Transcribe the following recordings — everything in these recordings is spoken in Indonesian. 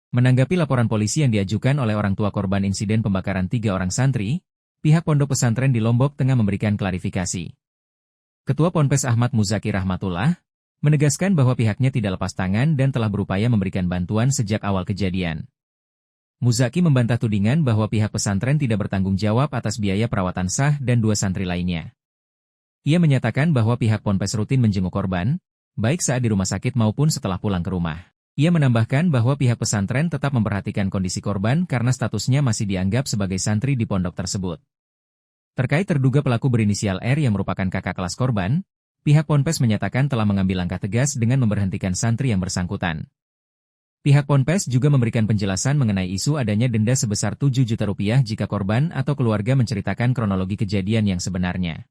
Menanggapi laporan polisi yang diajukan oleh orang tua korban insiden pembakaran 3 orang santri, pihak Pondok Pesantren di Lombok Tengah memberikan klarifikasi. Ketua Ponpes Ahmad Muzaki Rahmatullah menegaskan bahwa pihaknya tidak lepas tangan dan telah berupaya memberikan bantuan sejak awal kejadian. Muzaki membantah tudingan bahwa pihak pesantren tidak bertanggung jawab atas biaya perawatan Sah dan 2 santri lainnya. Ia menyatakan bahwa pihak Ponpes rutin menjenguk korban, baik saat di rumah sakit maupun setelah pulang ke rumah. Ia menambahkan bahwa pihak pesantren tetap memperhatikan kondisi korban karena statusnya masih dianggap sebagai santri di pondok tersebut. Terkait terduga pelaku berinisial R yang merupakan kakak kelas korban, pihak Ponpes menyatakan telah mengambil langkah tegas dengan memberhentikan santri yang bersangkutan. Pihak Ponpes juga memberikan penjelasan mengenai isu adanya denda sebesar 7 juta rupiah jika korban atau keluarga menceritakan kronologi kejadian yang sebenarnya.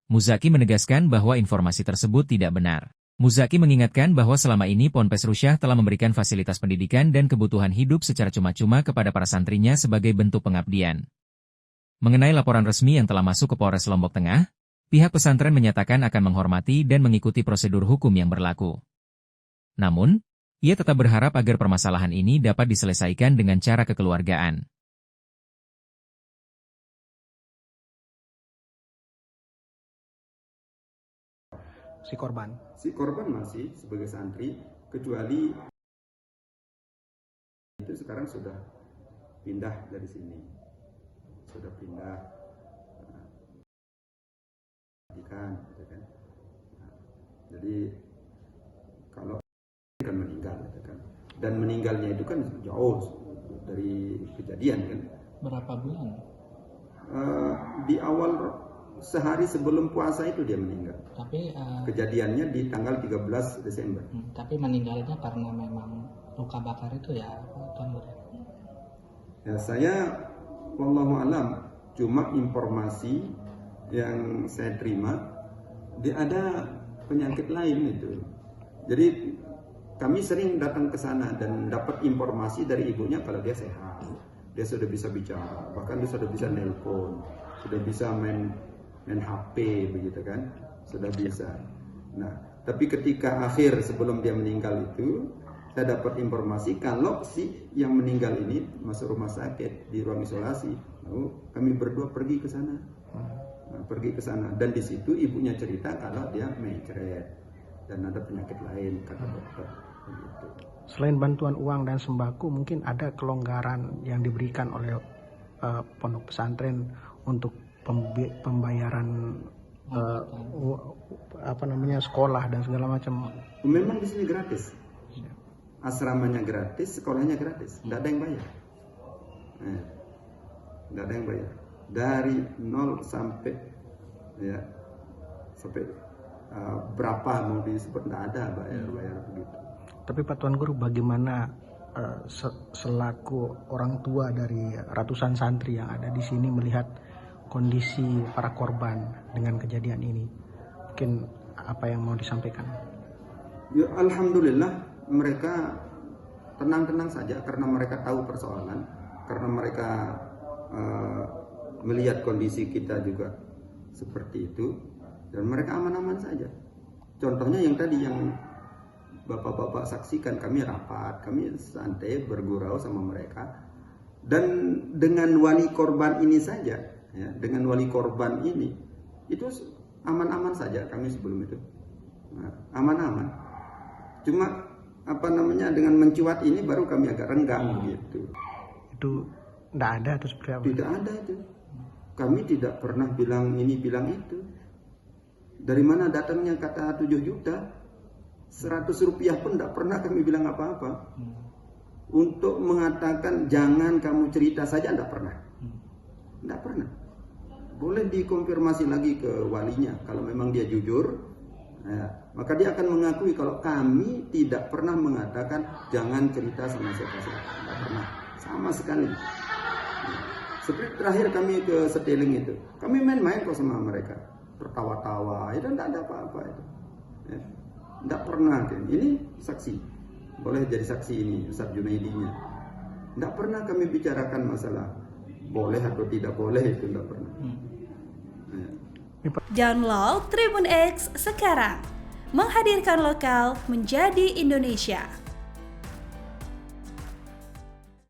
Muzaki menegaskan bahwa informasi tersebut tidak benar. Muzaki mengingatkan bahwa selama ini Ponpes Rusyah telah memberikan fasilitas pendidikan dan kebutuhan hidup secara cuma-cuma kepada para santrinya sebagai bentuk pengabdian. Mengenai laporan resmi yang telah masuk ke Polres Lombok Tengah, pihak pesantren menyatakan akan menghormati dan mengikuti prosedur hukum yang berlaku. Namun, ia tetap berharap agar permasalahan ini dapat diselesaikan dengan cara kekeluargaan. Si korban masih sebagai santri, kecuali itu sekarang sudah pindah dari sini, sudah pindah kan. Jadi kalau kan meninggal kan, dan meninggalnya itu kan jauh dari kejadian kan. berapa bulan? Di awal sehari sebelum puasa itu dia meninggal. Tapi kejadiannya di tanggal 13 Desember. Tapi meninggalnya karena memang luka bakar itu ya, Tuan Guru? Ya, saya wallahu alam, cuma informasi yang saya terima dia ada penyakit lain itu. Jadi kami sering datang ke sana dan dapat informasi dari ibunya kalau dia sehat. Dia sudah bisa bicara, bahkan dia sudah bisa nelpon, sudah bisa main HP begitu kan, sudah bisa. Nah, tapi ketika akhir sebelum dia meninggal itu, saya dapat informasi kalau si yang meninggal ini masuk rumah sakit di ruang isolasi. Lalu kami berdua pergi ke sana, dan di situ ibunya cerita kalau dia mencret dan ada penyakit lain kata dokter. Begitu. Selain bantuan uang dan sembako, mungkin ada kelonggaran yang diberikan oleh pondok pesantren untuk pembayaran sekolah dan segala macam. Memang di sini gratis, asramanya gratis, sekolahnya gratis, tidak ada yang bayar, tidak ada yang bayar dari 0 sampai berapa mau disebut, tidak ada bayar begitu. Tapi Pak Tuan Guru, bagaimana selaku orang tua dari ratusan santri yang ada di sini melihat kondisi para korban dengan kejadian ini? Mungkin apa yang mau disampaikan? Ya, alhamdulillah mereka tenang-tenang saja karena mereka tahu persoalan, karena mereka melihat kondisi kita juga seperti itu, dan mereka aman-aman saja. Contohnya yang tadi yang bapak-bapak saksikan, kami rapat, kami santai bergurau sama mereka, dan dengan wali korban ini saja, ya, dengan wali korban ini itu aman-aman saja kami sebelum itu, aman-aman. Cuma dengan mencuat ini baru kami agak renggang gitu. Itu tidak ada atau seperti apa? Tidak ada itu. Kami tidak pernah bilang ini bilang itu. Dari mana datangnya kata 7 juta? 100 rupiah pun tidak pernah kami bilang apa-apa. Untuk mengatakan jangan kamu cerita saja tidak pernah. Tidak pernah. Boleh dikonfirmasi lagi ke walinya. Kalau memang dia jujur, maka dia akan mengakui kalau kami tidak pernah mengatakan jangan cerita sama siapa-siapa. Tidak pernah. Sama sekali. Seperti terakhir kami ke Seteling itu. Kami main-main kok sama mereka. Tertawa-tawa. Itu tidak ada apa-apa itu. Ya. Tidak pernah. Ini saksi. Boleh jadi saksi ini, Ustaz Junaidinya. Tidak pernah kami bicarakan masalah boleh atau tidak boleh, itu tidak pernah. Download Tribun X sekarang, menghadirkan lokal menjadi Indonesia.